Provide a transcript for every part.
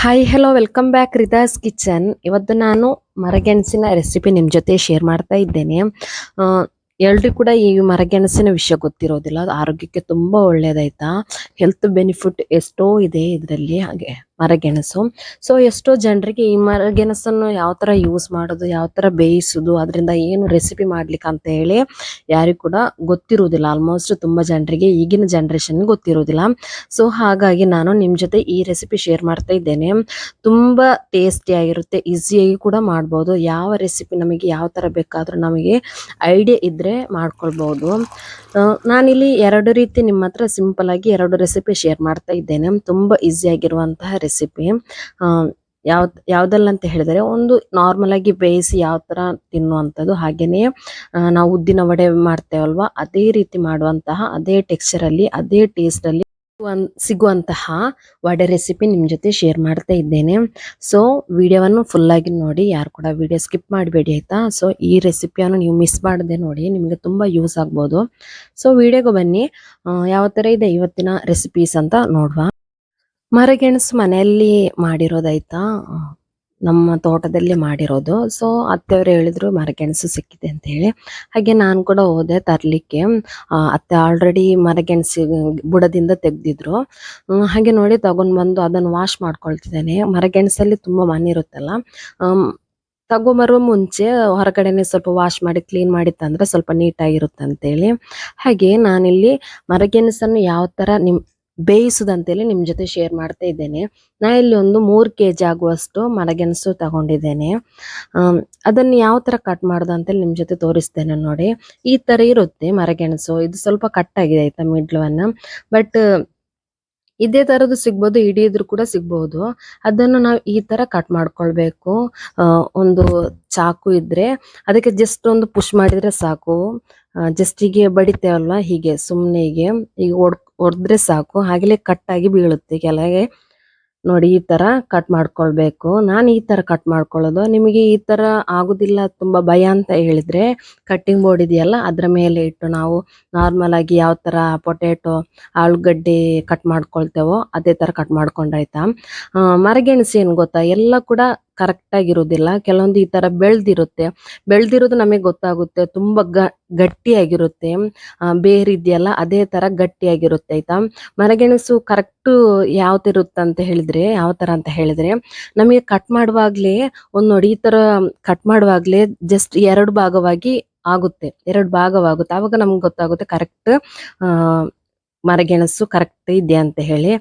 Hi hello welcome back Ridas kitchen. ಇವತ್ತು ನಾನು ಮರಗೆಣಸಿನ recipe ನಿಮ್ಮ ಜೊತೆ ಶೇರ್ ಮಾಡ್ತಾ ಇದ್ದೇನೆ. ಎಲ್ರಿಗೂ ಕೂಡ ಈ ಮರಗೆಣಸಿನ ವಿಷಯ ಗೊತ್ತಿರೋದಿಲ್ಲ. ಅದು ಆರೋಗ್ಯಕ್ಕೆ ತುಂಬ ಒಳ್ಳೇದಾಯ್ತಾ. ಹೆಲ್ತ್ ಬೆನಿಫಿಟ್ ಎಷ್ಟೋ ಇದೆ ಇದರಲ್ಲಿ. ಹಾಗೆ ಮರಗೆಣಸು ಎಷ್ಟೋ ಜನರಿಗೆ ಈ ಮರಗೆಣಸನ್ನು ಯಾವ ಥರ ಯೂಸ್ ಮಾಡೋದು, ಯಾವ ಥರ ಬೇಯಿಸೋದು, ಅದರಿಂದ ಏನು ರೆಸಿಪಿ ಮಾಡ್ಲಿಕ್ಕೆ ಅಂತ ಹೇಳಿ ಯಾರಿಗೂ ಕೂಡ ಗೊತ್ತಿರುವುದಿಲ್ಲ. ಆಲ್ಮೋಸ್ಟ್ ತುಂಬ ಜನರಿಗೆ ಈಗಿನ ಜನ್ರೇಷನ್ ಗೊತ್ತಿರೋದಿಲ್ಲ. ಹಾಗಾಗಿ ನಾನು ನಿಮ್ಮ ಜೊತೆ ಈ ರೆಸಿಪಿ ಶೇರ್ ಮಾಡ್ತಾ ಇದ್ದೇನೆ. ತುಂಬ ಟೇಸ್ಟಿಯಾಗಿರುತ್ತೆ, ಈಸಿಯಾಗಿ ಕೂಡ ಮಾಡ್ಬೋದು. ಯಾವ ರೆಸಿಪಿ ನಮಗೆ ಯಾವ ಥರ ಬೇಕಾದರೂ ನಮಗೆ ಐಡಿಯಾ ಇದ್ದರೆ ಮಾಡ್ಕೊಳ್ಬೋದು. ನಾನಿಲ್ಲಿ ಎರಡು ರೀತಿ ನಿಮ್ಮ ಹತ್ರ ಸಿಂಪಲ್ ಆಗಿ ಎರಡು ರೆಸಿಪಿ ಶೇರ್ ಮಾಡ್ತಾ ಇದ್ದೇನೆ. ತುಂಬ ಈಸಿಯಾಗಿರುವಂತಹ ರೆಸಿಪಿ. ಯಾವುದಲ್ಲ ಅಂತ ಹೇಳಿದರೆ, ಒಂದು ನಾರ್ಮಲ್ ಆಗಿ ಬೇಯಿಸಿ ಯಾವ ಥರ ತಿನ್ನುವಂಥದ್ದು, ಹಾಗೆಯೇ ನಾವು ಉದ್ದಿನ ವಡೆ ಮಾಡ್ತೇವಲ್ವ ಅದೇ ರೀತಿ ಮಾಡುವಂತಹ ಅದೇ ಟೆಕ್ಸ್ಚರಲ್ಲಿ ಅದೇ ಟೇಸ್ಟಲ್ಲಿ ಸಿಗುವಂತಹ ವಡೆ ರೆಸಿಪಿ ನಿಮ್ಮ ಜೊತೆ ಶೇರ್ ಮಾಡ್ತಾ ಇದ್ದೇನೆ. ವಿಡಿಯೋವನ್ನು ಫುಲ್ಲಾಗಿ ನೋಡಿ, ಯಾರು ಕೂಡ ವಿಡಿಯೋ ಸ್ಕಿಪ್ ಮಾಡಬೇಡಿ ಆಯಿತಾ. ಈ ರೆಸಿಪಿಯನ್ನು ನೀವು ಮಿಸ್ ಮಾಡದೆ ನೋಡಿ, ನಿಮಗೆ ತುಂಬ ಯೂಸ್ ಆಗ್ಬೋದು. ವಿಡಿಯೋಗೆ ಬನ್ನಿ. ಯಾವ ಥರ ಇದೆ ಇವತ್ತಿನ ರೆಸಿಪೀಸ್ ಅಂತ ನೋಡುವ. ಮರಗೆಣಸು ಮನೆಯಲ್ಲಿ ಮಾಡಿರೋದಾಯ್ತಾ, ನಮ್ಮ ತೋಟದಲ್ಲಿ ಮಾಡಿರೋದು. ಅತ್ತೆಯವರು ಹೇಳಿದ್ರು ಮರಗೆಣಸು ಸಿಕ್ಕಿದೆ ಅಂತ ಹೇಳಿ. ಹಾಗೆ ನಾನು ಕೂಡ ಹೋದೆ ತರಲಿಕ್ಕೆ. ಅತ್ತೆ ಆಲ್ರೆಡಿ ಮರಗೆಣಸು ಬುಡದಿಂದ ತೆಗೆದಿದ್ರು. ಹಾಗೆ ನೋಡಿ ತಗೊಂಡು ಬಂದು ಅದನ್ನು ವಾಶ್ ಮಾಡ್ಕೊಳ್ತಿದ್ದೇನೆ. ಮರಗೆಣಸಲ್ಲಿ ತುಂಬ ಮಣ್ಣಿರುತ್ತಲ್ಲ, ತಗೊಂಬರುವ ಮುಂಚೆ ಹೊರಗಡೆನೆ ಸ್ವಲ್ಪ ವಾಶ್ ಮಾಡಿ ಕ್ಲೀನ್ ಮಾಡಿ ತಂದರೆ ಸ್ವಲ್ಪ ನೀಟಾಗಿರುತ್ತೆ ಅಂತೇಳಿ. ಹಾಗೆ ನಾನಿಲ್ಲಿ ಮರಗೆಣಸನ್ನು ಯಾವ ಥರ ಬೇಯಿಸೋದಂತೇಳಿ ನಿಮ್ಮ ಜೊತೆ ಶೇರ್ ಮಾಡ್ತಾ ಇದ್ದೇನೆ. ಇಲ್ಲಿ ಒಂದು 3 kg ಆಗುವಷ್ಟು ಮರಗೆಣಸು ತಗೊಂಡಿದ್ದೇನೆ. ಅದನ್ನು ಯಾವ ಥರ ಕಟ್ ಮಾಡೋದು ಅಂತೇಳಿ ನಿಮ್ಮ ಜೊತೆ ತೋರಿಸ್ತೇನೆ ನೋಡಿ. ಈ ಥರ ಇರುತ್ತೆ ಮರಗೆಣಸು. ಇದು ಸ್ವಲ್ಪ ಕಟ್ಟಾಗಿದೆ ಆಯ್ತಾ ಮಿಡ್ಲನ್ನು. ಬಟ್ ಇದೇ ಥರದ್ದು ಸಿಗ್ಬೋದು, ಇಡೀದ್ರು ಕೂಡ ಸಿಗ್ಬೋದು. ಅದನ್ನು ನಾವು ಈ ಥರ ಕಟ್ ಮಾಡ್ಕೊಳ್ಬೇಕು. ಒಂದು ಚಾಕು ಇದ್ರೆ ಅದಕ್ಕೆ ಜಸ್ಟ್ ಒಂದು ಪುಷ್ ಮಾಡಿದ್ರೆ ಸಾಕು. ಜಸ್ಟ್ ಹೀಗೆ ಬಡಿತೇವಲ್ವ, ಹೀಗೆ ಸುಮ್ಮನೆ ಹೀಗೆ ಹೊಡೆದ್ರೆ ಸಾಕು, ಹಾಗೆಲೇ ಕಟ್ಟಾಗಿ ಬೀಳುತ್ತೆ ಕೆಳಗೆ. ನೋಡಿ ಈ ಥರ ಕಟ್ ಮಾಡ್ಕೊಳ್ಬೇಕು. ನಾನು ಈ ಥರ ಕಟ್ ಮಾಡ್ಕೊಳ್ಳೋದು. ನಿಮಗೆ ಈ ಥರ ಆಗೋದಿಲ್ಲ, ತುಂಬ ಭಯ ಅಂತ ಹೇಳಿದರೆ ಕಟ್ಟಿಂಗ್ ಬೋರ್ಡ್ ಇದೆಯಲ್ಲ ಅದರ ಮೇಲೆ ಇಟ್ಟು ನಾವು ನಾರ್ಮಲ್ ಆಗಿ ಯಾವ ಥರ ಪೊಟ್ಯಾಟೊ, ಆಲೂಗಡ್ಡೆ ಕಟ್ ಮಾಡ್ಕೊಳ್ತೇವೋ ಅದೇ ಥರ ಕಟ್ ಮಾಡ್ಕೊಂಡ್ರಾಯ್ತಾ. ಮರಗೆಣಸು ಏನು ಗೊತ್ತಾ, ಎಲ್ಲ ಕೂಡ ಕರೆಕ್ಟಾಗಿರೋದಿಲ್ಲ. ಕೆಲವೊಂದು ಈ ಥರ ಬೆಳೆದಿರೋದು ನಮಗೆ ಗೊತ್ತಾಗುತ್ತೆ, ತುಂಬ ಗಟ್ಟಿಯಾಗಿರುತ್ತೆ. ಬೇರಿದೆಯಲ್ಲ ಅದೇ ಥರ ಗಟ್ಟಿಯಾಗಿರುತ್ತೆ ಆಯ್ತಾ. ಮರಗೆಣಸು ಕರೆಕ್ಟು ಯಾವ ಥರ ಅಂತ ಹೇಳಿದ್ರೆ ನಮಗೆ ಕಟ್ ಮಾಡುವಾಗಲೇ ನೋಡಿ, ಈ ಥರ ಕಟ್ ಮಾಡುವಾಗಲೇ ಜಸ್ಟ್ 2 ಭಾಗವಾಗಿ ಆಗುತ್ತೆ, 2 ಭಾಗವಾಗುತ್ತೆ. ಆವಾಗ ನಮ್ಗೆ ಗೊತ್ತಾಗುತ್ತೆ ಕರೆಕ್ಟ್ ಮರಗೆಣಸು ಕರೆಕ್ಟ್ ಇದೆ ಅಂತ ಹೇಳಿ.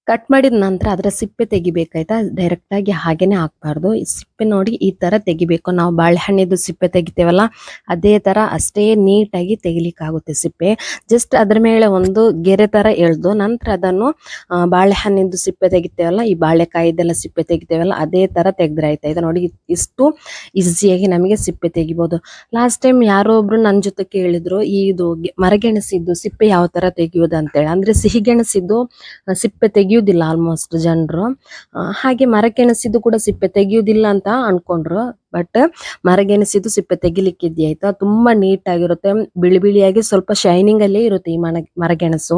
ಕಟ್ ಮಾಡಿದ ನಂತರ ಅದರ ಸಿಪ್ಪೆ ತೆಗಿಬೇಕಾಯ್ತಾ. ಡೈರೆಕ್ಟಾಗಿ ಹಾಗೇನೆ ಹಾಕ್ಬಾರ್ದು. ಸಿಪ್ಪೆ ನೋಡಿ ಈ ಥರ ತೆಗಿಬೇಕು. ನಾವು ಬಾಳೆಹಣ್ಣಿದ್ದು ಸಿಪ್ಪೆ ತೆಗಿತೇವಲ್ಲ ಅದೇ ಥರ ಅಷ್ಟೇ ನೀಟಾಗಿ ತೆಗಿಲಿಕ್ಕಾಗುತ್ತೆ ಸಿಪ್ಪೆ. ಜಸ್ಟ್ ಅದ್ರ ಮೇಲೆ ಒಂದು ಗೆರೆ ಥರ ಎಳೆದು ನಂತರ ಅದನ್ನು ಬಾಳೆಹಣ್ಣಿದ್ದು ಸಿಪ್ಪೆ ತೆಗಿತೇವಲ್ಲ, ಈ ಬಾಳೆಕಾಯಿದೆಲ್ಲ ಸಿಪ್ಪೆ ತೆಗಿತೇವಲ್ಲ ಅದೇ ಥರ ತೆಗೆದ್ರೆ ಆಯ್ತಾ. ಇದು ನೋಡಿ ಇಷ್ಟು ಈಸಿಯಾಗಿ ನಮಗೆ ಸಿಪ್ಪೆ ತೆಗಿಬೋದು. ಲಾಸ್ಟ್ ಟೈಮ್ ಯಾರೋ ಒಬ್ರು ನನ್ನ ಜೊತೆ ಕೇಳಿದ್ರು, ಇದು ಮರಗೆಣಸಿದ್ದು ಸಿಪ್ಪೆ ಯಾವ ಥರ ತೆಗಿಯೋದು ಅಂತೇಳಿ. ಅಂದರೆ ಸಿಹಿಗೆಣಸಿದ್ದು ಸಿಪ್ಪೆ ತೆಗಿಯೋದಿಲ್ಲ ಆಲ್ಮೋಸ್ಟ್ ಜನರು. ಹಾಗೆ ಮರಗೆಣಸಿದ್ದು ಕೂಡ ಸಿಪ್ಪೆ ತೆಗಿಯೋದಿಲ್ಲ ಅಂತ ಅನ್ಕೊಂಡ್ರು. ಬಟ್ ಮರಗೆಣಸಿದ್ದು ಸಿಪ್ಪೆ ತೆಗಿಲಿಕ್ಕಿದ್ಯಾಯ್ತಾ, ತುಂಬಾ ನೀಟಾಗಿರುತ್ತೆ, ಬಿಳಿ ಬಿಳಿಯಾಗಿ ಸ್ವಲ್ಪ ಶೈನಿಂಗ್ ಅಲ್ಲೇ ಇರುತ್ತೆ ಈ ಮರಗೆಣಸು.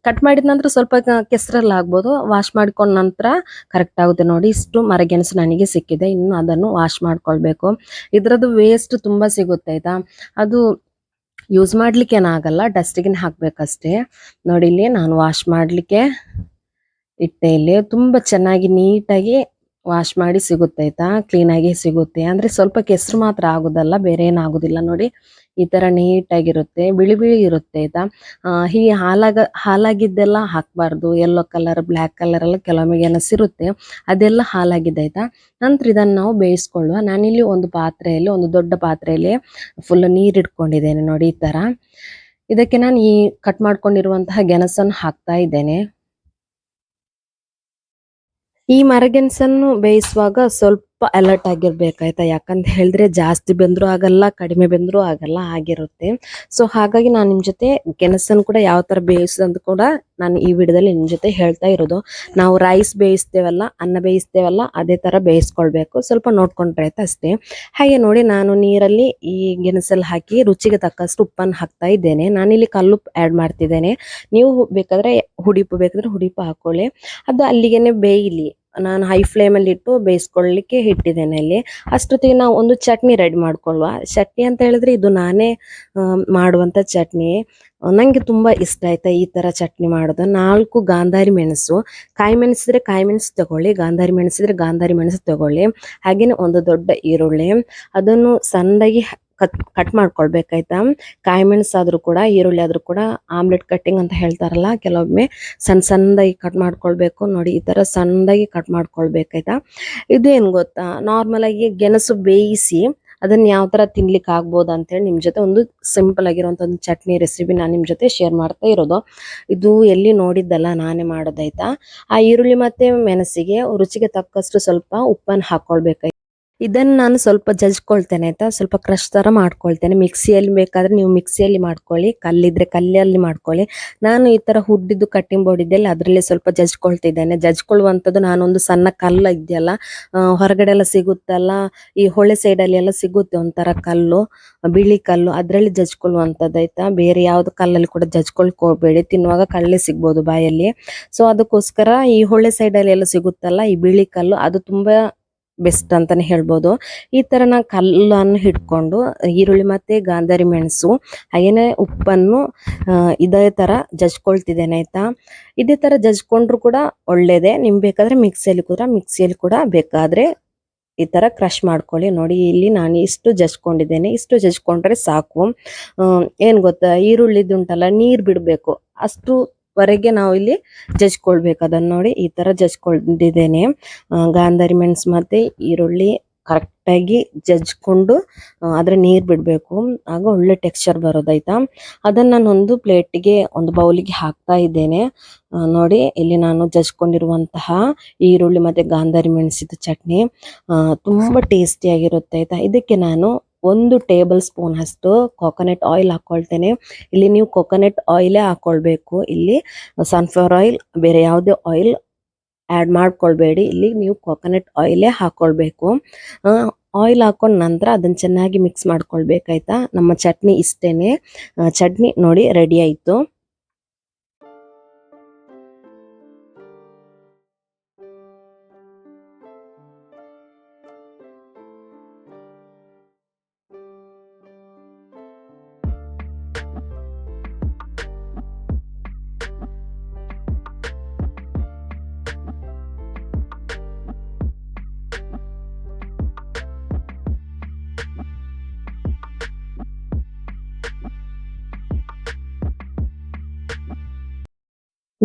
ಕಟ್ ಮಾಡಿದ ನಂತರ ಸ್ವಲ್ಪ ಕೆಸರಲ್ಲಿ ಆಗ್ಬೋದು, ವಾಶ್ ಮಾಡ್ಕೊಂಡ ನಂತರ ಕರೆಕ್ಟ್ ಆಗುತ್ತೆ. ನೋಡಿ ಇಷ್ಟು ಮರಗೆಣಸು ನನಗೆ ಸಿಕ್ಕಿದೆ. ಇನ್ನು ಅದನ್ನು ವಾಶ್ ಮಾಡ್ಕೊಳ್ಬೇಕು. ಇದ್ರದ್ದು ವೇಸ್ಟ್ ತುಂಬಾ ಸಿಗುತ್ತೆ ಆಯ್ತಾ. ಅದು ಯೂಸ್ ಮಾಡ್ಲಿಕ್ಕೆ ಏನಾಗಲ್ಲ, ಡಸ್ಟ್ಗೆ ಹಾಕ್ಬೇಕಷ್ಟೇ. ನೋಡಿ ಇಲ್ಲಿ ನಾನು ವಾಶ್ ಮಾಡ್ಲಿಕ್ಕೆ ಇಟ್ಟೆ. ಇಲ್ಲಿ ತುಂಬಾ ಚೆನ್ನಾಗಿ ನೀಟಾಗಿ ವಾಶ್ ಮಾಡಿ ಸಿಗುತ್ತೆ ಆಯ್ತಾ, ಕ್ಲೀನಾಗಿ ಸಿಗುತ್ತೆ. ಅಂದ್ರೆ ಸ್ವಲ್ಪ ಕೆಸರು ಮಾತ್ರ ಆಗೋದಲ್ಲ, ಬೇರೆ ಏನಾಗೋದಿಲ್ಲ. ನೋಡಿ ಈ ತರ ನೀಟಾಗಿರುತ್ತೆ, ಬಿಳಿ ಬಿಳಿ ಇರುತ್ತೆ ಆಯ್ತಾ. ಈ ಹಾಲಾಗಿದ್ದೆಲ್ಲ ಹಾಕ್ಬಾರ್ದು. ಯೆಲ್ಲೋ ಕಲರ್, ಬ್ಲ್ಯಾಕ್ ಕಲರ್ ಎಲ್ಲ ಕೆಲವೊಮ್ಮೆ ಎನಸಿರುತ್ತೆ, ಅದೆಲ್ಲ ಹಾಲಾಗಿದೆ ಆಯ್ತಾ. ನಂತರ ಇದನ್ನು ನಾವು ಬೇಯಿಸ್ಕೊಳ್ಳುವ. ನಾನಿಲ್ಲಿ ಒಂದು ದೊಡ್ಡ ಪಾತ್ರೆಯಲ್ಲಿ ಫುಲ್ ನೀರು ಇಟ್ಕೊಂಡಿದ್ದೇನೆ. ನೋಡಿ ಈ ತರ. ಇದಕ್ಕೆ ನಾನು ಈ ಕಟ್ ಮಾಡ್ಕೊಂಡಿರುವಂತಹ ಗೆಣಸನ್ನು ಹಾಕ್ತಾ ಇದ್ದೇನೆ. ಈ ಮರಗೆಣಸನ್ನು ಬೇಯಿಸುವಾಗ ಸ್ವಲ್ಪ ಅಲರ್ಟ್ ಆಗಿರ್ಬೇಕಾಯ್ತಾ, ಯಾಕಂತ ಹೇಳಿದ್ರೆ ಜಾಸ್ತಿ ಬೆಂದ್ರೂ ಆಗಲ್ಲ, ಕಡಿಮೆ ಬೆಂದ್ರೂ ಆಗಲ್ಲ ಆಗಿರುತ್ತೆ. ಸೊ ಹಾಗಾಗಿ ನಾನು ನಿಮ್ ಜೊತೆ ಗೆಣಸನ್ನು ಕೂಡ ಯಾವ ತರ ಬೇಯಿಸೋದು ಕೂಡ ನಾನು ಈ ವಿಡಿಯೋದಲ್ಲಿ ನಿಮ್ ಜೊತೆ ಹೇಳ್ತಾ ಇರೋದು. ನಾವು ರೈಸ್ ಬೇಯಿಸ್ತೇವಲ್ಲ, ಅನ್ನ ಬೇಯಿಸ್ತೇವಲ್ಲ, ಅದೇ ತರ ಬೇಯಿಸ್ಕೊಳ್ಬೇಕು. ಸ್ವಲ್ಪ ನೋಡ್ಕೊಂಡ್ರೆ ಆಯ್ತು ಅಷ್ಟೇ. ಹಾಗೆ ನೋಡಿ, ನಾನು ನೀರಲ್ಲಿ ಈ ಗೆಣಸಲ್ಲಿ ಹಾಕಿ ರುಚಿಗೆ ತಕ್ಕಷ್ಟು ಉಪ್ಪನ್ನು ಹಾಕ್ತಾ ಇದ್ದೇನೆ. ನಾನಿಲ್ಲಿ ಕಲ್ಲುಪ್ಪು ಆ್ಯಡ್ ಮಾಡ್ತಿದ್ದೇನೆ. ನೀವು ಬೇಕಾದ್ರೆ ಹುಡಿಪು ಬೇಕಾದ್ರೆ ಹುಡಿಪು ಹಾಕೊಳ್ಳಿ. ಅದು ಅಲ್ಲಿಗೆನೆ ಬೇಯಲಿ. ನಾನು ಹೈ ಫ್ಲೇಮಲ್ಲಿ ಇಟ್ಟು ಬೇಯಿಸ್ಕೊಳ್ಳಿಕ್ಕೆ ಇಟ್ಟಿದ್ದೇನೆ ಅಲ್ಲಿ. ಅಷ್ಟೊತ್ತಿಗೆ ನಾವು ಒಂದು ಚಟ್ನಿ ರೆಡಿ ಮಾಡ್ಕೊಳ್ಳುವ. ಚಟ್ನಿ ಅಂತ ಹೇಳಿದ್ರೆ ಇದು ನಾನೇ ಮಾಡುವಂಥ ಚಟ್ನಿ. ನಂಗೆ ತುಂಬಾ ಇಷ್ಟ ಆಯ್ತಾ ಈ ತರ ಚಟ್ನಿ ಮಾಡೋದು. 4 ಗಾಂಧಾರಿ ಮೆಣಸು, ಕಾಯಿ ಮೆಣಸಿದ್ರೆ ಕಾಯಿ ಮೆಣಸು ತಗೊಳ್ಳಿ, ಗಾಂಧಾರಿ ಮೆಣಸಿದ್ರೆ ಗಾಂಧಾರಿ ಮೆಣಸು ತಗೊಳ್ಳಿ. ಹಾಗೇನೆ ಒಂದು ದೊಡ್ಡ ಈರುಳ್ಳಿ, ಅದನ್ನು ಸಣ್ಣದಾಗಿ ಕಟ್ ಮಾಡ್ಕೊಳ್ಬೇಕಾಯ್ತಾ. ಕಾಯಿ ಮೆಣಸಾದ್ರೂ ಕೂಡ ಈರುಳ್ಳಿ ಆದ್ರೂ ಕೂಡ ಆಮ್ಲೆಟ್ ಕಟ್ಟಿಂಗ್ ಅಂತ ಹೇಳ್ತಾರಲ್ಲ, ಕೆಲವೊಮ್ಮೆ ಸಣ್ಣದಾಗಿ ಕಟ್ ಮಾಡ್ಕೊಳ್ಬೇಕು. ನೋಡಿ, ಈ ತರ ಸಣ್ಣದಾಗಿ ಕಟ್ ಮಾಡ್ಕೊಳ್ಬೇಕಾಯ್ತಾ. ಇದು ಏನ್ ಗೊತ್ತಾ, ನಾರ್ಮಲ್ ಆಗಿ ಗೆಣಸು ಬೇಯಿಸಿ ಅದನ್ನ ಯಾವ ತರ ತಿನ್ಲಿಕ್ಕೆ ಆಗ್ಬೋದು ಅಂತ ಹೇಳಿ ನಿಮ್ ಜೊತೆ ಒಂದು ಸಿಂಪಲ್ ಆಗಿರುವಂತ ಒಂದು ಚಟ್ನಿ ರೆಸಿಪಿ ನಾನು ನಿಮ್ ಜೊತೆ ಶೇರ್ ಮಾಡ್ತಾ ಇರೋದು. ಇದು ಎಲ್ಲಿ ನೋಡಿದ್ದಲ್ಲ, ನಾನೇ ಮಾಡೋದಾಯ್ತಾ. ಆ ಈರುಳ್ಳಿ ಮತ್ತೆ ಮೆಣಸಿಗೆ ರುಚಿಗೆ ತಕ್ಕಷ್ಟು ಸ್ವಲ್ಪ ಉಪ್ಪನ್ನು ಹಾಕೊಳ್ಬೇಕಾಯ್ತು. ಇದನ್ನ ನಾನು ಸ್ವಲ್ಪ ಜಜ್ಕೊಳ್ತೇನೆ ಆಯ್ತಾ, ಸ್ವಲ್ಪ ಕ್ರಶ್ ತರ ಮಾಡ್ಕೊಳ್ತೇನೆ. ಮಿಕ್ಸಿಯಲ್ಲಿ ಬೇಕಾದ್ರೆ ನೀವು ಮಿಕ್ಸಿಯಲ್ಲಿ ಮಾಡ್ಕೊಳ್ಳಿ, ಕಲ್ಲಿದ್ರೆ ಕಲ್ಲಲ್ಲಿ ಮಾಡ್ಕೊಳ್ಳಿ. ನಾನು ಈ ತರ ಹುಡ್ಡಿದ್ದು ಕಟ್ಟಿಂಗ್ ಬೋರ್ಡ್ ಇದೆಯಲ್ಲ, ಅದರಲ್ಲಿ ಸ್ವಲ್ಪ ಜಜ್ಕೊಳ್ತಿದ್ದೇನೆ. ಜಜ್ಕೊಳ್ಳುವಂಥದ್ದು ನಾನೊಂದು ಸಣ್ಣ ಕಲ್ಲು ಇದೆಯಲ್ಲ, ಹೊರಗಡೆ ಎಲ್ಲ ಸಿಗುತ್ತಲ್ಲ, ಈ ಹೊಳೆ ಸೈಡಲ್ಲಿ ಎಲ್ಲ ಸಿಗುತ್ತೆ ಒಂಥರ ಕಲ್ಲು, ಬಿಳಿ ಕಲ್ಲು, ಅದರಲ್ಲಿ ಜಜ್ಕೊಳ್ಳುವಂಥದ್ದು ಆಯ್ತಾ. ಬೇರೆ ಯಾವ್ದು ಕಲ್ಲಲ್ಲಿ ಕೂಡ ಜಜ್ಕೊಳ್ಕ್ ಹೋಗ್ಬೇಡಿ, ತಿನ್ನುವಾಗ ಕಳ್ಳೆ ಸಿಗ್ಬೋದು ಬಾಯಲ್ಲಿ. ಸೊ ಅದಕ್ಕೋಸ್ಕರ ಈ ಹೊಳೆ ಸೈಡಲ್ಲಿ ಎಲ್ಲ ಸಿಗುತ್ತಲ್ಲ ಈ ಬಿಳಿ ಕಲ್ಲು, ಅದು ತುಂಬಾ ಬೆಸ್ಟ್ ಅಂತಾನೆ ಹೇಳ್ಬೋದು. ಈ ತರ ನಾ ಕಲ್ಲನ್ನು ಹಿಡ್ಕೊಂಡು ಈರುಳ್ಳಿ ಮತ್ತೆ ಗಾಂಧಾರಿ ಮೆಣಸು ಹಾಗೇನೆ ಉಪ್ಪನ್ನು ಇದೇ ತರ ಜಜ್ಕೊಳ್ತಿದ್ದೇನೆ ಆಯ್ತಾ. ಇದೇ ತರ ಜಜ್ಕೊಂಡ್ರು ಕೂಡ ಒಳ್ಳೇದೇ. ನಿಮ್ ಬೇಕಾದ್ರೆ ಮಿಕ್ಸಿಯಲ್ಲಿ ಕೂಡ ಬೇಕಾದ್ರೆ ಈ ತರ ಕ್ರಶ್ ಮಾಡ್ಕೊಳ್ಳಿ. ನೋಡಿ, ಇಲ್ಲಿ ನಾನು ಇಷ್ಟು ಜಜ್ಕೊಂಡಿದ್ದೇನೆ. ಇಷ್ಟು ಜಜ್ಕೊಂಡ್ರೆ ಸಾಕು. ಏನ್ ಗೊತ್ತಾ, ಈರುಳ್ಳಿದುಂಟಲ್ಲ ನೀರ್ ಬಿಡ್ಬೇಕು, ಅಷ್ಟು ವರೆಗೆ ನಾವು ಇಲ್ಲಿ ಜಜ್ಕೊಳ್ಬೇಕು. ಅದನ್ನ ನೋಡಿ ಈ ತರ ಜಜ್ಕೊಂಡಿದ್ದೇನೆ. ಗಾಂಧಾರಿ ಮೆಣಸು ಮತ್ತೆ ಈರುಳ್ಳಿ ಕರೆಕ್ಟಾಗಿ ಜಜ್ಕೊಂಡು ಅದ್ರ ನೀರ್ ಬಿಡ್ಬೇಕು, ಆಗ ಒಳ್ಳೆ ಟೆಕ್ಸ್ಚರ್ ಬರೋದಾಯ್ತಾ. ಅದನ್ನ ನಾನು ಒಂದು ಪ್ಲೇಟಿಗೆ, ಒಂದು ಬೌಲಿಗೆ ಹಾಕ್ತಾ ಇದ್ದೇನೆ. ನೋಡಿ, ಇಲ್ಲಿ ನಾನು ಜಜ್ಕೊಂಡಿರುವಂತಹ ಈರುಳ್ಳಿ ಮತ್ತೆ ಗಾಂಧಾರಿ ಮೆಣಸಿದ ಚಟ್ನಿ ತುಂಬಾ ಟೇಸ್ಟಿ ಆಗಿರುತ್ತೆ ಆಯ್ತಾ. ಇದಕ್ಕೆ ನಾನು 1 ಟೇಬಲ್ ಸ್ಪೂನ್ ಅಷ್ಟು ಕೊಕೊನಟ್ ಆಯಿಲ್ ಹಾಕೊಳ್ತೇನೆ. ಇಲ್ಲಿ ನೀವು ಕೊಕೊನಟ್ ಆಯಿಲೇ ಹಾಕೊಳ್ಬೇಕು. ಇಲ್ಲಿ ಸನ್ಫ್ಲವರ್ ಆಯಿಲ್ ಬೇರೆ ಯಾವುದೇ ಆಯಿಲ್ ಆ್ಯಡ್ ಮಾಡ್ಕೊಳ್ಬೇಡಿ. ಇಲ್ಲಿ ನೀವು ಕೊಕೊನಟ್ ಆಯಿಲೇ ಹಾಕೊಳ್ಬೇಕು. ಆಯಿಲ್ ಹಾಕೊಂಡ ನಂತರ ಅದನ್ನ ಚೆನ್ನಾಗಿ ಮಿಕ್ಸ್ ಮಾಡ್ಕೊಳ್ಬೇಕಾಯ್ತಾ. ನಮ್ಮ ಚಟ್ನಿ ಇಷ್ಟೇನೆ. ಚಟ್ನಿ ನೋಡಿ ರೆಡಿ ಆಯ್ತು.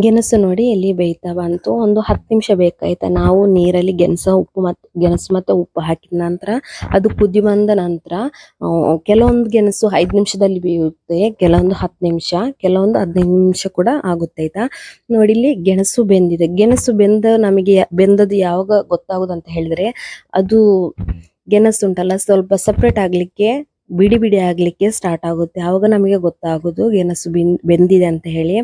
ಗೆಣಸು ನೋಡಿ ಎಲ್ಲಿ ಬೇಯ್ತಾ ಬಂತು. ಒಂದು 10 ನಿಮಿಷ ಬೇಕಾಯ್ತಾ. ನಾವು ನೀರಲ್ಲಿ ಗೆಣಸು ಮತ್ತೆ ಉಪ್ಪು ಹಾಕಿದ ನಂತರ ಅದು ಕುದಿ ಬಂದ ನಂತರ ಕೆಲವೊಂದು ಗೆಣಸು 5 ನಿಮಿಷದಲ್ಲಿ ಬೇಯುತ್ತೆ, ಕೆಲವೊಂದು 10 ನಿಮಿಷ, ಕೆಲವೊಂದು 15 ನಿಮಿಷ ಕೂಡ ಆಗುತ್ತೆ ಆಯ್ತಾ. ನೋಡಿ, ಇಲ್ಲಿ ಗೆಣಸು ಬೆಂದಿದೆ. ಗೆಣಸು ಬೆಂದದ್ದು ಯಾವಾಗ ಗೊತ್ತಾಗುದು ಅಂತ ಹೇಳಿದ್ರೆ, ಅದು ಗೆಣಸು ಉಂಟಲ್ಲ ಸ್ವಲ್ಪ ಸಪ್ರೇಟ್ ಆಗ್ಲಿಕ್ಕೆ, ಬಿಡಿ ಬಿಡಿ ಆಗ್ಲಿಕ್ಕೆ ಸ್ಟಾರ್ಟ್ ಆಗುತ್ತೆ. ಆವಾಗ ನಮಗೆ ಗೊತ್ತಾಗೋದು ಗೆಣಸು ಬೆಂದಿದೆ ಅಂತ ಹೇಳಿ.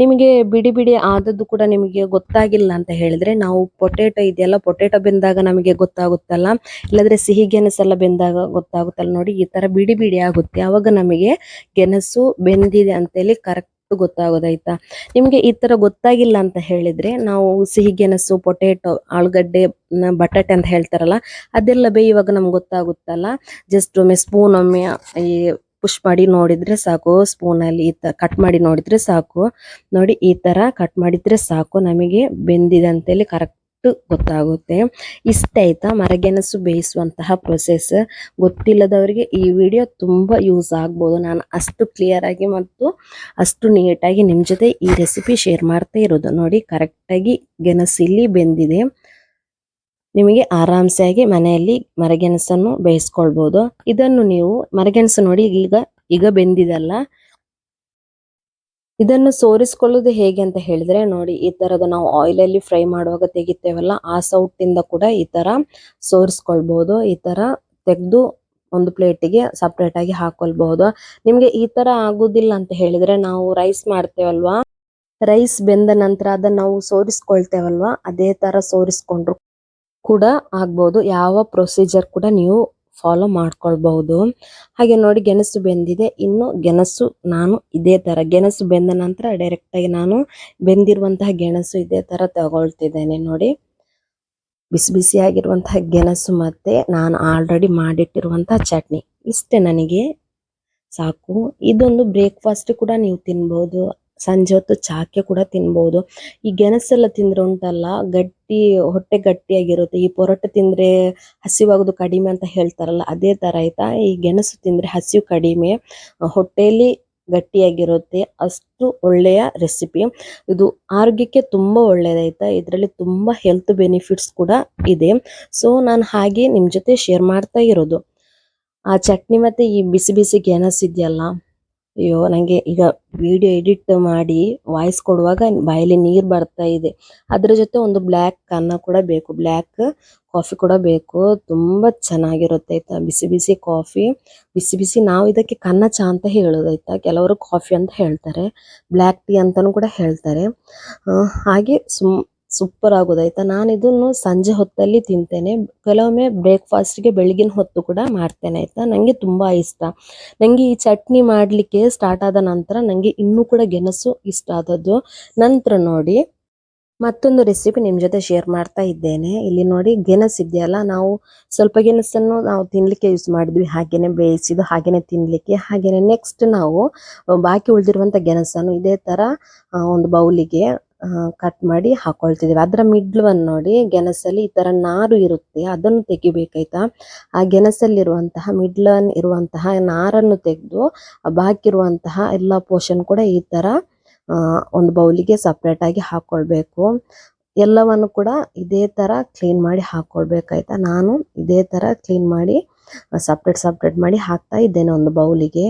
ನಿಮಗೆ ಬಿಡಿ ಬಿಡಿ ಆದದ್ದು ಕೂಡ ನಿಮಗೆ ಗೊತ್ತಾಗಿಲ್ಲ ಅಂತ ಹೇಳಿದ್ರೆ, ನಾವು ಪೊಟೇಟೊ ಇದೆಯಲ್ಲ, ಪೊಟೇಟೊ ಬೆಂದಾಗ ನಮಗೆ ಗೊತ್ತಾಗುತ್ತಲ್ಲ, ಇಲ್ಲದ್ರೆ ಸಿಹಿ ಗೆಣಸೆಲ್ಲ ಬೆಂದಾಗ ಗೊತ್ತಾಗುತ್ತಲ್ಲ. ನೋಡಿ, ಈ ತರ ಬಿಡಿ ಬಿಡಿ ಆಗುತ್ತೆ, ಆವಾಗ ನಮಗೆ ಗೆಣಸು ಬೆಂದಿದೆ ಅಂತೇಳಿ ಕರೆಕ್ಟ್ ಗೊತ್ತಾಗೋದಾಯ್ತಾ. ನಿಮ್ಗೆ ಈ ತರ ಗೊತ್ತಾಗಿಲ್ಲ ಅಂತ ಹೇಳಿದ್ರೆ, ನಾವು ಸಿಹಿ ಗೆಣಸು, ಪೊಟೇಟೊ, ಆಲೂಗಡ್ಡೆ, ಬಟಾಟೆ ಅಂತ ಹೇಳ್ತಾರಲ್ಲ, ಅದೆಲ್ಲ ಬೇಯುವಾಗ ನಮ್ಗೆ ಗೊತ್ತಾಗುತ್ತಲ್ಲ. ಜಸ್ಟ್ ಒಮ್ಮೆ ಸ್ಪೂನ್ ಒಮ್ಮೆ ಈ ಪುಷ್ ಮಾಡಿ ನೋಡಿದ್ರೆ ಸಾಕು, ಸ್ಪೂನ್ ಅಲ್ಲಿ ಈ ತರ ಕಟ್ ಮಾಡಿ ನೋಡಿದ್ರೆ ಸಾಕು. ನೋಡಿ, ಈ ತರ ಕಟ್ ಮಾಡಿದ್ರೆ ಸಾಕು, ನಮಗೆ ಬೆಂದಿದೆ ಅಂತೇಳಿ ಕರೆಕ್ಟ್ ಗೊತ್ತಾಗುತ್ತೆ. ಇಷ್ಟ ಆಯ್ತಾ ಮರಗೆಣಸು ಬೇಯಿಸುವಂತಹ ಪ್ರೊಸೆಸ್. ಗೊತ್ತಿಲ್ಲದವರಿಗೆ ಈ ವಿಡಿಯೋ ತುಂಬಾ ಯೂಸ್ ಆಗ್ಬೋದು. ನಾನು ಅಷ್ಟು ಕ್ಲಿಯರ್ ಆಗಿ ಮತ್ತು ಅಷ್ಟು ನೀಟಾಗಿ ನಿಮ್ ಜೊತೆ ಈ ರೆಸಿಪಿ ಶೇರ್ ಮಾಡ್ತಾ ಇರೋದು. ನೋಡಿ, ಕರೆಕ್ಟ್ ಆಗಿ ಗೆಣಸು ಇಲ್ಲಿ ಬೆಂದಿದೆ. ನಿಮಗೆ ಆರಾಮ್ಸೆ ಆಗಿ ಮನೆಯಲ್ಲಿ ಮರಗೆಣಸನ್ನು ಬೇಯಿಸ್ಕೊಳ್ಬಹುದು. ಇದನ್ನು ನೀವು ಮರಗೆಣಸು ನೋಡಿ ಈಗ ಬೆಂದಿದಲ್ಲ, ಇದನ್ನು ಸೋರಿಸ್ಕೊಳ್ಳೋದು ಹೇಗೆ ಅಂತ ಹೇಳಿದ್ರೆ ನೋಡಿ, ಈ ತರದ ನಾವು ಆಯಿಲ್ ಅಲ್ಲಿ ಫ್ರೈ ಮಾಡುವಾಗ ತೆಗಿತೇವಲ್ಲ, ಆ ಸೌಟಿಂದ ಕೂಡ ಈ ತರ ಸೋರಿಸ್ಕೊಳ್ಬಹುದು. ಈ ತರ ತೆಗೆದು ಒಂದು ಪ್ಲೇಟಿಗೆ ಸಪ್ರೇಟ್ ಆಗಿ ಹಾಕೊಳ್ಬಹುದು. ನಿಮ್ಗೆ ಈ ತರ ಆಗುದಿಲ್ಲ ಅಂತ ಹೇಳಿದ್ರೆ, ನಾವು ರೈಸ್ ಮಾಡ್ತೇವಲ್ವಾ, ರೈಸ್ ಬೆಂದ ನಂತರ ಅದನ್ನ ನಾವು ಸೋರಿಸ್ಕೊಳ್ತೇವಲ್ವಾ, ಅದೇ ತರ ಸೋರಿಸ್ಕೊಂಡ್ರು ಕೂಡ ಆಗ್ಬಹುದು. ಯಾವ ಪ್ರೊಸೀಜರ್ ಕೂಡ ನೀವು ಫಾಲೋ ಮಾಡ್ಕೊಳ್ಬಹುದು. ಹಾಗೆ ನೋಡಿ, ಗೆಣಸು ಬೆಂದಿದೆ. ಇನ್ನು ಗೆಣಸು ನಾನು ಇದೇ ತರ ಗೆಣಸು ಬೆಂದ ನಂತರ ಡೈರೆಕ್ಟ್ ಆಗಿ ನಾನು ಬೆಂದಿರುವಂತಹ ಗೆಣಸು ಇದೇ ತರ ತಗೊಳ್ತಿದ್ದೇನೆ. ನೋಡಿ, ಬಿಸಿ ಬಿಸಿಯಾಗಿರುವಂತಹ ಗೆಣಸು ಮತ್ತೆ ನಾನು ಆಲ್ರೆಡಿ ಮಾಡಿಟ್ಟಿರುವಂತಹ ಚಟ್ನಿ, ಇಷ್ಟೇ ನನಗೆ ಸಾಕು. ಇದೊಂದು ಬ್ರೇಕ್ಫಾಸ್ಟ್ ಕೂಡ ನೀವು ತಿನ್ಬಹುದು, ಸಂಜೆ ಹೊತ್ತು ಚಾಕ್ಕೆ ಕೂಡ ತಿನ್ಬಹುದು. ಈ ಗೆಣಸೆಲ್ಲ ತಿಂದ್ರೆ ಉಂಟಲ್ಲ, ಹೊಟ್ಟೆ ಗಟ್ಟಿಯಾಗಿರುತ್ತೆ. ಈ ಪೊರಟೆ ತಿಂದ್ರೆ ಹಸಿವಾಗೋದು ಕಡಿಮೆ ಅಂತ ಹೇಳ್ತಾರಲ್ಲ, ಅದೇ ತರ ಆಯ್ತಾ. ಈ ಗೆಣಸು ತಿಂದ್ರೆ ಹಸಿವು ಕಡಿಮೆ, ಹೊಟ್ಟೆಯಲ್ಲಿ ಗಟ್ಟಿಯಾಗಿರುತ್ತೆ. ಅಷ್ಟು ಒಳ್ಳೆಯ ರೆಸಿಪಿ ಇದು, ಆರೋಗ್ಯಕ್ಕೆ ತುಂಬಾ ಒಳ್ಳೇದಾಯ್ತಾ. ಇದರಲ್ಲಿ ತುಂಬಾ ಹೆಲ್ತ್ ಬೆನಿಫಿಟ್ಸ್ ಕೂಡ ಇದೆ. ಸೊ ನಾನು ಹಾಗೆ ನಿಮ್ ಜೊತೆ ಶೇರ್ ಮಾಡ್ತಾ ಇರೋದು. ಆ ಚಟ್ನಿ ಮತ್ತೆ ಈ ಬಿಸಿ ಬಿಸಿ ಗೆಣಸು ಇದೆಯಲ್ಲ, ಅಯ್ಯೋ ನಂಗೆ ಈಗ ವಿಡಿಯೋ ಎಡಿಟ್ ಮಾಡಿ ವಾಯ್ಸ್ ಕೊಡುವಾಗ ಬಾಯಲ್ಲಿ ನೀರ್ ಬರ್ತಾ ಇದೆ. ಅದ್ರ ಜೊತೆ ಒಂದು ಬ್ಲ್ಯಾಕ್ ಅನ್ನ ಕೂಡ ಬೇಕು, ಬ್ಲ್ಯಾಕ್ ಕಾಫಿ ಕೂಡ ಬೇಕು. ತುಂಬಾ ಚೆನ್ನಾಗಿರುತ್ತೆ ಆಯ್ತಾ, ಬಿಸಿ ಬಿಸಿ ಕಾಫಿ, ಬಿಸಿ ಬಿಸಿ. ನಾವು ಇದಕ್ಕೆ ಕನ್ನ ಚಾ ಅಂತ ಹೇಳೋದಾಯ್ತಾ, ಕೆಲವರು ಕಾಫಿ ಅಂತ ಹೇಳ್ತಾರೆ, ಬ್ಲ್ಯಾಕ್ ಟೀ ಅಂತಾನು ಕೂಡ ಹೇಳ್ತಾರೆ. ಹಾಗೆ ಸೂಪರ್ ಆಗೋದಾಯ್ತಾ. ನಾನು ಇದನ್ನು ಸಂಜೆ ಹೊತ್ತಲ್ಲಿ ತಿಂತೇನೆ, ಕೆಲವೊಮ್ಮೆ ಬ್ರೇಕ್ಫಾಸ್ಟ್ಗೆ ಬೆಳಗಿನ ಹೊತ್ತು ಕೂಡ ಮಾಡ್ತೇನೆ ಆಯ್ತಾ. ನಂಗೆ ತುಂಬಾ ಇಷ್ಟ. ನಂಗೆ ಈ ಚಟ್ನಿ ಮಾಡ್ಲಿಕ್ಕೆ ಸ್ಟಾರ್ಟ್ ಆದ ನಂತರ ನಂಗೆ ಇನ್ನೂ ಕೂಡ ಗೆಣಸು ಇಷ್ಟ ಆದದ್ದು. ನಂತರ ನೋಡಿ, ಮತ್ತೊಂದು ರೆಸಿಪಿ ನಿಮ್ ಜೊತೆ ಶೇರ್ ಮಾಡ್ತಾ ಇದ್ದೇನೆ. ಇಲ್ಲಿ ನೋಡಿ, ಗೆಣಸು ಇದೆಯಲ್ಲ, ನಾವು ಸ್ವಲ್ಪ ಗೆಣಸನ್ನು ನಾವು ತಿನ್ಲಿಕ್ಕೆ ಯೂಸ್ ಮಾಡಿದ್ವಿ, ಹಾಗೇನೆ ಬೇಯಿಸಿದ್ದು ಹಾಗೇನೆ ತಿನ್ಲಿಕ್ಕೆ. ಹಾಗೇನೆ ನೆಕ್ಸ್ಟ್ ನಾವು ಬಾಕಿ ಉಳಿದಿರುವಂತ ಗೆಣಸನ್ನು ಇದೇ ತರ ಒಂದು ಬೌಲಿಗೆ ಕಟ್ ಮಾಡಿ ಹಾಕೊಳ್ತಿದ್ದೀವಿ. ಅದರ ಮಿಡ್ಲವನ್ನು ನೋಡಿ, ಗೆಣಸಲ್ಲಿ ಈ ತರ ನಾರು ಇರುತ್ತೆ, ಅದನ್ನು ತೆಗಿಬೇಕಾಯ್ತಾ. ಆ ಗೆಣಸಲ್ಲಿರುವಂತಹ ಮಿಡ್ಲನ್ ಇರುವಂತಹ ನಾರನ್ನು ತೆಗೆದು ಬಾಕಿ ಇರುವಂತಹ ಎಲ್ಲ ಪೋರ್ಷನ್ ಕೂಡ ಈ ತರ ಒಂದು ಬೌಲಿಗೆ ಸಪ್ರೇಟ್ ಆಗಿ ಹಾಕೊಳ್ಬೇಕು. ಎಲ್ಲವನ್ನು ಕೂಡ ಇದೇ ತರ ಕ್ಲೀನ್ ಮಾಡಿ ಹಾಕೊಳ್ಬೇಕಾಯ್ತಾ. ನಾನು ಇದೇ ತರ ಕ್ಲೀನ್ ಮಾಡಿ ಸಪ್ರೇಟ್ ಮಾಡಿ ಹಾಕ್ತಾ ಇದ್ದೇನೆ ಒಂದು ಬೌಲಿಗೆ.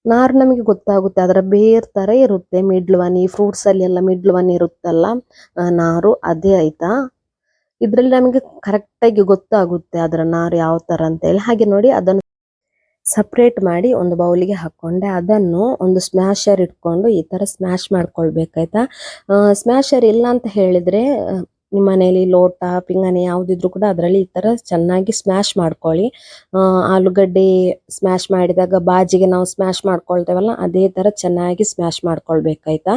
ನಾರು ನಮಗೆ ಗೊತ್ತಾಗುತ್ತೆ, ಅದರ ಬೇರ್ ತರ ಇರುತ್ತೆ, ಮಿಡ್ಲ್ ಈ ಫ್ರೂಟ್ಸ್ ಅಲ್ಲಿ ಎಲ್ಲ ಮಿಡ್ಲ್ ಇರುತ್ತಲ್ಲ ನಾರು, ಅದೇ ಆಯ್ತಾ. ಇದ್ರಲ್ಲಿ ನಮಗೆ ಕರೆಕ್ಟ್ ಆಗಿ ಗೊತ್ತಾಗುತ್ತೆ ಅದರ ನಾರು ಯಾವ ತರ ಅಂತ ಹೇಳಿ. ಹಾಗೆ ನೋಡಿ, ಅದನ್ನು ಸಪ್ರೇಟ್ ಮಾಡಿ ಒಂದು ಬೌಲಿಗೆ ಹಾಕೊಂಡೆ. ಅದನ್ನು ಒಂದು ಸ್ಮ್ಯಾಶರ್ ಇಟ್ಕೊಂಡು ಈ ತರ ಸ್ಮ್ಯಾಶ್ ಮಾಡ್ಕೊಳ್ಬೇಕಾಯ್ತಾ. ಸ್ಮ್ಯಾಶರ್ ಇಲ್ಲ ಅಂತ ಹೇಳಿದ್ರೆ ನಿಮ್ಮ ಮನೆಯಲ್ಲಿ ಲೋಟ ಪಿಂಗಾಣಿ ಯಾವ್ದಿದ್ರು ಕೂಡ ಅದರಲ್ಲಿ ಈ ತರ ಚೆನ್ನಾಗಿ ಸ್ಮ್ಯಾಶ್ ಮಾಡ್ಕೊಳ್ಳಿ. ಆಲೂಗಡ್ಡೆ ಸ್ಮ್ಯಾಶ್ ಮಾಡಿದಾಗ ಬಾಜಿಗೆ ನಾವು ಸ್ಮ್ಯಾಶ್ ಮಾಡ್ಕೊಳ್ತೇವಲ್ಲ, ಅದೇ ತರ ಚೆನ್ನಾಗಿ ಸ್ಮ್ಯಾಶ್ ಮಾಡ್ಕೊಳ್ಬೇಕಾಯ್ತಾ.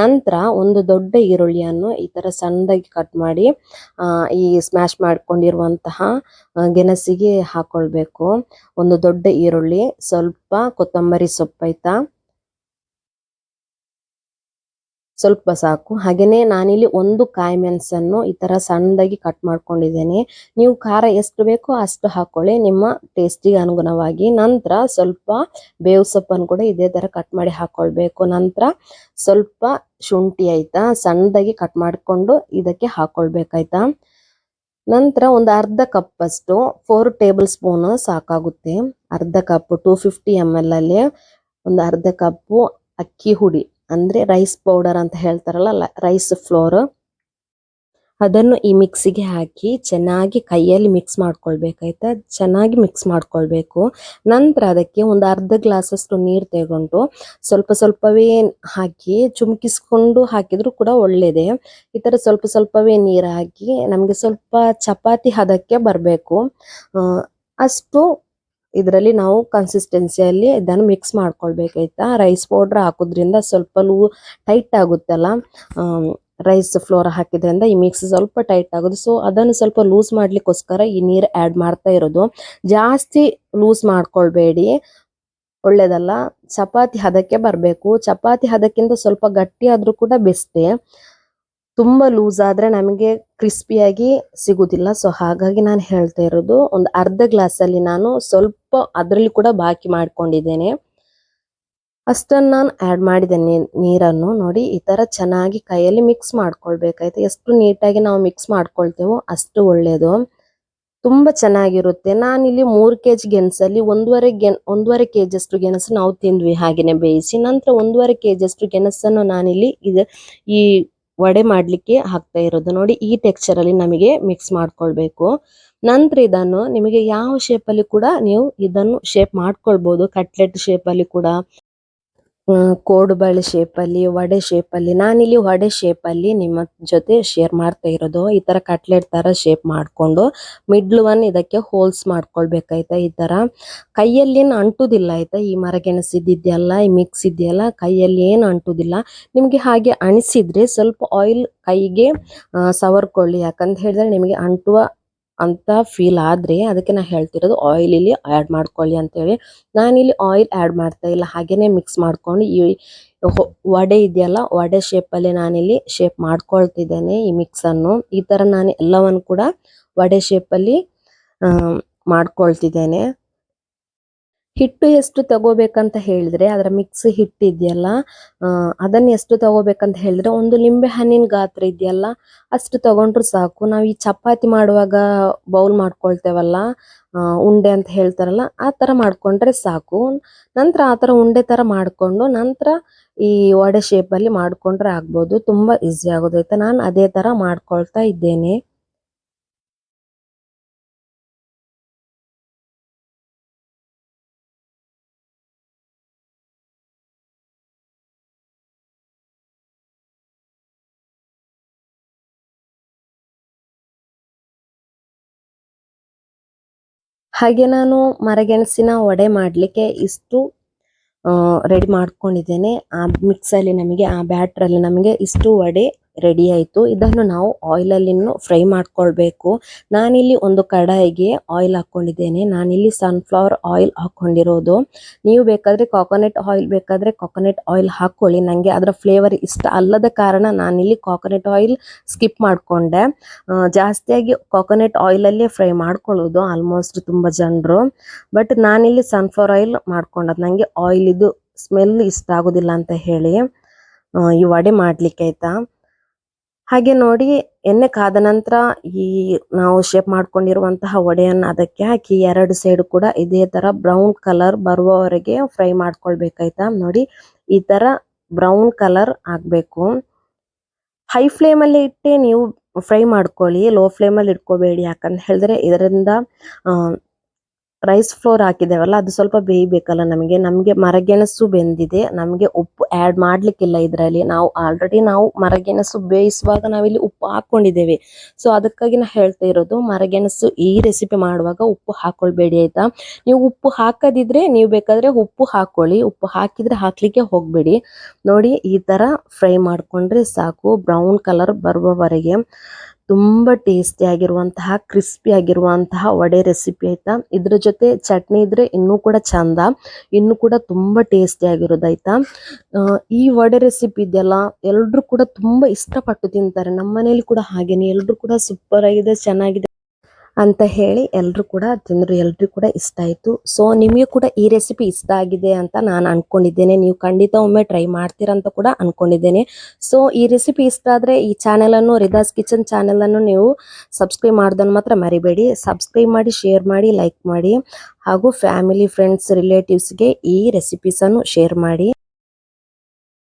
ನಂತರ ಒಂದು ದೊಡ್ಡ ಈರುಳ್ಳಿಯನ್ನು ಈ ತರ ಸಣ್ಣದಾಗಿ ಕಟ್ ಮಾಡಿ ಈ ಸ್ಮ್ಯಾಶ್ ಮಾಡ್ಕೊಂಡಿರುವಂತಹ ಗೆಣಸಿಗೆ ಹಾಕೊಳ್ಬೇಕು. ಒಂದು ದೊಡ್ಡ ಈರುಳ್ಳಿ, ಸ್ವಲ್ಪ ಕೊತ್ತಂಬರಿ ಸೊಪ್ಪು ಆಯ್ತಾ, ಸ್ವಲ್ಪ ಸಾಕು. ಹಾಗೇನೆ ನಾನಿಲ್ಲಿ ಒಂದು ಕಾಯಿ ಮೆಣಸನ್ನು ಈ ತರ ಸಣ್ಣದಾಗಿ ಕಟ್ ಮಾಡ್ಕೊಂಡಿದ್ದೇನೆ. ನೀವು ಖಾರ ಎಷ್ಟು ಬೇಕೋ ಅಷ್ಟು ಹಾಕೊಳ್ಳಿ ನಿಮ್ಮ ಟೇಸ್ಟಿಗೆ ಅನುಗುಣವಾಗಿ. ನಂತರ ಸ್ವಲ್ಪ ಬೇವು ಸೊಪ್ಪನ್ನು ಕೂಡ ಇದೇ ತರ ಕಟ್ ಮಾಡಿ ಹಾಕೊಳ್ಬೇಕು. ನಂತರ ಸ್ವಲ್ಪ ಶುಂಠಿ ಆಯ್ತಾ, ಸಣ್ಣದಾಗಿ ಕಟ್ ಮಾಡ್ಕೊಂಡು ಇದಕ್ಕೆ ಹಾಕೊಳ್ಬೇಕಾಯ್ತಾ. ನಂತರ ಒಂದು ಅರ್ಧ ಕಪ್ ಅಷ್ಟು 4 ಟೇಬಲ್ ಸ್ಪೂನ್ ಸಾಕಾಗುತ್ತೆ. ಅರ್ಧ ಕಪ್ 250 ml ಅಲ್ಲಿ ಒಂದು ಅರ್ಧ ಕಪ್ಪು ಅಕ್ಕಿ ಹುಡಿ, ಅಂದ್ರೆ ರೈಸ್ ಪೌಡರ್ ಅಂತ ಹೇಳ್ತಾರಲ್ಲ, ರೈಸ್ ಫ್ಲೋರ್, ಅದನ್ನು ಈ ಮಿಕ್ಸಿಗೆ ಹಾಕಿ ಚೆನ್ನಾಗಿ ಕೈಯಲ್ಲಿ ಮಿಕ್ಸ್ ಮಾಡ್ಕೊಳ್ಬೇಕಾಯ್ತಾ. ಚೆನ್ನಾಗಿ ಮಿಕ್ಸ್ ಮಾಡ್ಕೊಳ್ಬೇಕು. ನಂತರ ಅದಕ್ಕೆ ಒಂದು ಅರ್ಧ ಗ್ಲಾಸ್ ಅಷ್ಟು ನೀರು ತಗೊಂಡು ಸ್ವಲ್ಪವೇ ಹಾಕಿ ಚುಮ್ಕಿಸ್ಕೊಂಡು ಹಾಕಿದ್ರು ಕೂಡ ಒಳ್ಳೇದೇ. ಈ ತರ ಸ್ವಲ್ಪವೇ ನೀರು ಹಾಕಿ ನಮ್ಗೆ ಸ್ವಲ್ಪ ಚಪಾತಿ ಹದಕ್ಕೆ ಬರಬೇಕು ಅಷ್ಟು ಇದರಲ್ಲಿ ನಾವು ಕನ್ಸಿಸ್ಟೆನ್ಸಿಯಲ್ಲಿ ಇದನ್ನು ಮಿಕ್ಸ್ ಮಾಡ್ಕೊಳ್ಬೇಕಾಯ್ತಾ. ರೈಸ್ ಪೌಡರ್ ಹಾಕೋದ್ರಿಂದ ಸ್ವಲ್ಪ ಟೈಟ್ ಆಗುತ್ತಲ್ಲ, ರೈಸ್ ಫ್ಲೋರ್ ಹಾಕಿದ್ರಿಂದ ಈ ಮಿಕ್ಸ್ ಸ್ವಲ್ಪ ಟೈಟ್ ಆಗೋದು. ಸೊ ಅದನ್ನು ಸ್ವಲ್ಪ ಲೂಸ್ ಮಾಡ್ಲಿಕ್ಕೋಸ್ಕರ ಈ ನೀರು ಆಡ್ ಮಾಡ್ತಾ ಇರೋದು. ಜಾಸ್ತಿ ಲೂಸ್ ಮಾಡ್ಕೊಳ್ಬೇಡಿ, ಒಳ್ಳೇದಲ್ಲ. ಚಪಾತಿ ಹದಕ್ಕೆ ಬರಬೇಕು. ಚಪಾತಿ ಹದಕ್ಕಿಂತ ಸ್ವಲ್ಪ ಗಟ್ಟಿ ಆದ್ರೂ ಕೂಡ ಬೆಸ್ಟೇ. ತುಂಬಾ ಲೂಸ್ ಆದ್ರೆ ನಮಗೆ ಕ್ರಿಸ್ಪಿಯಾಗಿ ಸಿಗುದಿಲ್ಲ. ಸೊ ಹಾಗಾಗಿ ನಾನು ಹೇಳ್ತಾ ಇರೋದು, ಒಂದು ಅರ್ಧ ಗ್ಲಾಸ್ ಅಲ್ಲಿ ನಾನು ಸ್ವಲ್ಪ ಅದರಲ್ಲಿ ಕೂಡ ಬಾಕಿ ಮಾಡ್ಕೊಂಡಿದ್ದೇನೆ, ಅಷ್ಟನ್ನು ನಾನು ಆಡ್ ಮಾಡಿದ್ದೇನೆ ನೀರನ್ನು. ನೋಡಿ, ಈ ತರ ಚೆನ್ನಾಗಿ ಕೈಯಲ್ಲಿ ಮಿಕ್ಸ್ ಮಾಡ್ಕೊಳ್ಬೇಕಾಯ್ತು. ಎಷ್ಟು ನೀಟಾಗಿ ನಾವು ಮಿಕ್ಸ್ ಮಾಡ್ಕೊಳ್ತೇವೋ ಅಷ್ಟು ಒಳ್ಳೇದು. ತುಂಬಾ ಚೆನ್ನಾಗಿರುತ್ತೆ. ನಾನಿಲ್ಲಿ 3 ಕೆಜಿ ಗೆಣಸಲ್ಲಿ ಒಂದೂವರೆ ಕೆಜಿ ಅಷ್ಟು ಗೆಣಸು ನಾವು ತಿಂದ್ವಿ ಹಾಗೇನೆ ಬೇಯಿಸಿ. ನಂತರ 1.5 ಕೆಜಿ ಅಷ್ಟು ಗೆಣಸನ್ನು ನಾನಿಲ್ಲಿ ಈ ವಡೆ ಮಾಡ್ಲಿಕ್ಕೆ ಹಾಕ್ತಾ ಇರೋದು. ನೋಡಿ ಈ ಟೆಕ್ಸ್ಚರ್ ಅಲ್ಲಿ ನಮಗೆ ಮಿಕ್ಸ್ ಮಾಡ್ಕೊಳ್ಬೇಕು. ನಂತರ ಇದನ್ನು ನಿಮಗೆ ಯಾವ ಶೇಪ್ ಅಲ್ಲಿ ಕೂಡ ನೀವು ಇದನ್ನು ಶೇಪ್ ಮಾಡ್ಕೊಳ್ಬಹುದು. ಕಟ್ಲೆಟ್ ಶೇಪ್ ಅಲ್ಲಿ ಕೂಡ, ಕೋಡುಬಳೆ ಶೇಪ್ ಅಲ್ಲಿ, ವಡೆ ಶೇಪ್ ಅಲ್ಲಿ. ನಾನಿಲ್ಲಿ ವಡೆ ಶೇಪ್ ಅಲ್ಲಿ ನಿಮ್ಮ ಜೊತೆ ಶೇರ್ ಮಾಡ್ತಾ ಇರೋದು. ಈ ತರ ಕಟ್ಲೆಟ್ ತರ ಶೇಪ್ ಮಾಡ್ಕೊಂಡು ಮಿಡ್ಲ್ ಒನ್ ಇದಕ್ಕೆ ಹೋಲ್ಸ್ ಮಾಡ್ಕೊಳ್ಬೇಕಾಯ್ತಾ. ಈ ತರ ಕೈಯಲ್ಲಿ ಏನು ಅಂಟುದಿಲ್ಲ ಆಯ್ತಾ. ಈ ಮರಗೆಣಸಿದ್ಯಲ್ಲ, ಈ ಮಿಕ್ಸ್ ಇದೆಯಲ್ಲ, ಕೈಯಲ್ಲಿ ಏನು ಅಂಟುದಿಲ್ಲ. ನಿಮ್ಗೆ ಹಾಗೆ ಅನಿಸಿದ್ರೆ ಸ್ವಲ್ಪ ಆಯಿಲ್ ಕೈಗೆ ಸವರ್ಕೊಳ್ಳಿ. ಯಾಕಂತ ಹೇಳಿದ್ರೆ ನಿಮಗೆ ಅಂಟುವ ಅಂತ ಫೀಲ್ ಆದ್ರೆ ಅದಕ್ಕೆ ನಾ ಹೇಳ್ತಿರೋದು ಆಯಿಲ್ ಇಲ್ಲಿ ಆ್ಯಡ್ ಮಾಡ್ಕೊಳ್ಳಿ ಅಂತೇಳಿ. ನಾನಿಲ್ಲಿ ಆಯಿಲ್ ಆ್ಯಡ್ ಮಾಡ್ತಾ ಇಲ್ಲ, ಹಾಗೇನೆ ಮಿಕ್ಸ್ ಮಾಡ್ಕೊಂಡು ಈ ವಡೆ ಇದೆಯಲ್ಲ, ವಡೆ ಶೇಪಲ್ಲಿ ನಾನಿಲ್ಲಿ ಶೇಪ್ ಮಾಡ್ಕೊಳ್ತಿದ್ದೇನೆ ಈ ಮಿಕ್ಸನ್ನು. ಈ ತರ ನಾನು ಎಲ್ಲವನ್ನು ಕೂಡ ವಡೆ ಶೇಪಲ್ಲಿ ಮಾಡ್ಕೊಳ್ತಿದ್ದೇನೆ. ಹಿಟ್ಟು ಎಷ್ಟು ತಗೋಬೇಕಂತ ಹೇಳಿದ್ರೆ, ಅದರ ಮಿಕ್ಸ್ ಹಿಟ್ಟು ಇದೆಯಲ್ಲ, ಅದನ್ನು ಎಷ್ಟು ತಗೋಬೇಕಂತ ಹೇಳಿದ್ರೆ, ಒಂದು ಲಿಂಬೆ ಹಣ್ಣಿನ ಗಾತ್ರ ಇದೆಯಲ್ಲ ಅಷ್ಟು ತಗೊಂಡ್ರು ಸಾಕು. ನಾವು ಈ ಚಪಾತಿ ಮಾಡುವಾಗ ಬೌಲ್ ಮಾಡ್ಕೊಳ್ತೇವಲ್ಲ, ಉಂಡೆ ಅಂತ ಹೇಳ್ತಾರಲ್ಲ, ಆ ತರ ಮಾಡ್ಕೊಂಡ್ರೆ ಸಾಕು. ನಂತರ ಆ ತರ ಉಂಡೆ ತರ ಮಾಡ್ಕೊಂಡು ನಂತರ ಈ ವಡೆ ಶೇಪಲ್ಲಿ ಮಾಡ್ಕೊಂಡ್ರೆ ಆಗ್ಬೋದು. ತುಂಬಾ ಈಸಿ ಆಗೋದೈತೆ. ನಾನು ಅದೇ ತರ ಮಾಡ್ಕೊಳ್ತಾ ಇದ್ದೇನೆ. ಹಾಗೆ ನಾನು ಮರಗೆಣಸಿನ ವಡೆ ಮಾಡ್ಲಿಕ್ಕೆ ಇಷ್ಟು ರೆಡಿ ಮಾಡ್ಕೊಂಡಿದ್ದೇನೆ. ಆ ಮಿಕ್ಸಲ್ಲಿ ನಮಗೆ, ಆ ಬ್ಯಾಟ್ರಲ್ಲಿ ನಮಗೆ ಇಷ್ಟು ವಡೆ ರೆಡಿ ಆಯಿತು. ಇದನ್ನು ನಾವು ಆಯಿಲಲ್ಲಿ ಫ್ರೈ ಮಾಡ್ಕೊಳ್ಬೇಕು. ನಾನಿಲ್ಲಿ ಒಂದು ಕಡಾಯಿಗೆ ಆಯಿಲ್ ಹಾಕೊಂಡಿದ್ದೇನೆ. ನಾನಿಲ್ಲಿ ಸನ್ಫ್ಲವರ್ ಆಯಿಲ್ ಹಾಕೊಂಡಿರೋದು. ನೀವು ಬೇಕಾದ್ರೆ ಕಾಕೋನಟ್ ಆಯಿಲ್ ಬೇಕಾದ್ರೆ ಕಾಕೋನಟ್ ಆಯಿಲ್ ಹಾಕೊಳ್ಳಿ. ನನಗೆ ಅದರ ಫ್ಲೇವರ್ ಇಷ್ಟ ಅಲ್ಲದ ಕಾರಣ ನಾನಿಲ್ಲಿ ಕಾಕೋನಟ್ ಆಯಿಲ್ ಸ್ಕಿಪ್ ಮಾಡಿಕೊಂಡೆ. ಜಾಸ್ತಿಯಾಗಿ ಕಾಕೋನಟ್ ಆಯಿಲಲ್ಲೇ ಫ್ರೈ ಮಾಡ್ಕೊಳ್ಳೋದು ಆಲ್ಮೋಸ್ಟ್ ತುಂಬ ಜನರು. ಬಟ್ ನಾನಿಲ್ಲಿ ಸನ್ಫ್ಲವರ್ ಆಯಿಲ್ ಮಾಡ್ಕೊಂಡದ್ದು. ನನಗೆ ಆಯಿಲ್ ಇದು ಸ್ಮೆಲ್ ಇಷ್ಟ ಆಗೋದಿಲ್ಲ ಅಂತ ಹೇಳಿ ಈ ವಡೆ ಮಾಡ್ಲಿಕ್ಕೆ ಆಯ್ತಾ. ಹಾಗೆ ನೋಡಿ, ಎಣ್ಣೆ ಕಾದ ನಂತರ ಈ ನಾವು ಶೇಪ್ ಮಾಡ್ಕೊಂಡಿರುವಂತಹ ವಡೆಯನ್ನು ಅದಕ್ಕೆ ಹಾಕಿ 2 ಸೈಡ್ ಕೂಡ ಇದೇ ತರ ಬ್ರೌನ್ ಕಲರ್ ಬರುವವರೆಗೆ ಫ್ರೈ ಮಾಡ್ಕೊಳ್ಬೇಕಾಯ್ತಾ. ನೋಡಿ ಈ ತರ ಬ್ರೌನ್ ಕಲರ್ ಆಗ್ಬೇಕು. ಹೈ ಫ್ಲೇಮಲ್ಲಿ ಇಟ್ಟೆ ನೀವು ಫ್ರೈ ಮಾಡ್ಕೊಳ್ಳಿ, ಲೋ ಫ್ಲೇಮಲ್ಲಿ ಇಟ್ಕೋಬೇಡಿ. ಯಾಕಂತ ಹೇಳಿದ್ರೆ ಇದರಿಂದ ರೈಸ್ ಫ್ಲೋರ್ ಹಾಕಿದ್ದೇವಲ್ಲ, ಅದು ಸ್ವಲ್ಪ ಬೇಯಬೇಕಲ್ಲ. ನಮಗೆ ಮರಗೆಣಸು ಬೆಂದಿದೆ, ನಮಗೆ ಉಪ್ಪು ಆ್ಯಡ್ ಮಾಡ್ಲಿಕ್ಕಿಲ್ಲ ಇದರಲ್ಲಿ. ನಾವು ಮರಗೆಣಸು ಬೇಯಿಸುವಾಗ ನಾವಿಲ್ಲಿ ಉಪ್ಪು ಹಾಕೊಂಡಿದ್ದೇವೆ. ಸೊ ಅದಕ್ಕಾಗಿ ನಾ ಹೇಳ್ತಾ ಇರೋದು, ಮರಗೆಣಸು ಈ ರೆಸಿಪಿ ಮಾಡುವಾಗ ಉಪ್ಪು ಹಾಕೊಳ್ಬೇಡಿ ಆಯ್ತಾ. ನೀವು ಉಪ್ಪು ಹಾಕದಿದ್ರೆ ನೀವು ಬೇಕಾದ್ರೆ ಉಪ್ಪು ಹಾಕೊಳ್ಳಿ, ಉಪ್ಪು ಹಾಕಿದ್ರೆ ಹಾಕ್ಲಿಕ್ಕೆ ಹೋಗ್ಬೇಡಿ. ನೋಡಿ ಈ ತರ ಫ್ರೈ ಮಾಡ್ಕೊಂಡ್ರೆ ಸಾಕು, ಬ್ರೌನ್ ಕಲರ್ ಬರುವವರೆಗೆ. ತುಂಬಾ ಟೇಸ್ಟಿ ಆಗಿರುವಂತಹ, ಕ್ರಿಸ್ಪಿ ಆಗಿರುವಂತಹ ವಡೆ ರೆಸಿಪಿ ಆಯ್ತಾ. ಇದ್ರ ಜೊತೆ ಚಟ್ನಿ ಇದ್ರೆ ಇನ್ನೂ ಕೂಡ ಚಂದ, ಇನ್ನೂ ಕೂಡ ತುಂಬಾ ಟೇಸ್ಟಿ ಆಗಿರೋದಾಯ್ತಾ. ಈ ವಡೆ ರೆಸಿಪಿ ಇದೆಯಲ್ಲ, ಎಲ್ರು ಕೂಡ ತುಂಬಾ ಇಷ್ಟಪಟ್ಟು ತಿಂತಾರೆ. ನಮ್ಮ ಮನೇಲಿ ಕೂಡ ಹಾಗೇನೆ, ಎಲ್ರು ಕೂಡ ಸೂಪರ್ ಆಗಿದೆ, ಚೆನ್ನಾಗಿದೆ ಅಂತ ಹೇಳಿ ಎಲ್ರು ಕೂಡ ತಿಂದ್ರು. ಎಲ್ರಿಗೂ ಕೂಡ ಇಷ್ಟ ಆಯ್ತು. ಸೊ ನಿಮಗೆ ಕೂಡ ಈ ರೆಸಿಪಿ ಇಷ್ಟ ಆಗಿದೆ ಅಂತ ನಾನು ಅನ್ಕೊಂಡಿದ್ದೇನೆ. ನೀವು ಖಂಡಿತ ಒಮ್ಮೆ ಟ್ರೈ ಮಾಡ್ತೀರಂತ ಕೂಡ ಅನ್ಕೊಂಡಿದ್ದೇನೆ. ಸೊ ಈ ರೆಸಿಪಿ ಇಷ್ಟ ಆದ್ರೆ ಈ ಚಾನೆಲ್ ಅನ್ನು, ರಿದಾಸ್ ಕಿಚನ್ ಚಾನೆಲ್ ಅನ್ನು ನೀವು ಸಬ್ಸ್ಕ್ರೈಬ್ ಮಾಡೋದನ್ನು ಮಾತ್ರ ಮರಿಬೇಡಿ. ಸಬ್ಸ್ಕ್ರೈಬ್ ಮಾಡಿ, ಶೇರ್ ಮಾಡಿ, ಲೈಕ್ ಮಾಡಿ, ಹಾಗೂ ಫ್ಯಾಮಿಲಿ, ಫ್ರೆಂಡ್ಸ್, ರಿಲೇಟಿವ್ಸ್ಗೆ ಈ ರೆಸಿಪೀಸ್ ಅನ್ನು ಶೇರ್ ಮಾಡಿ.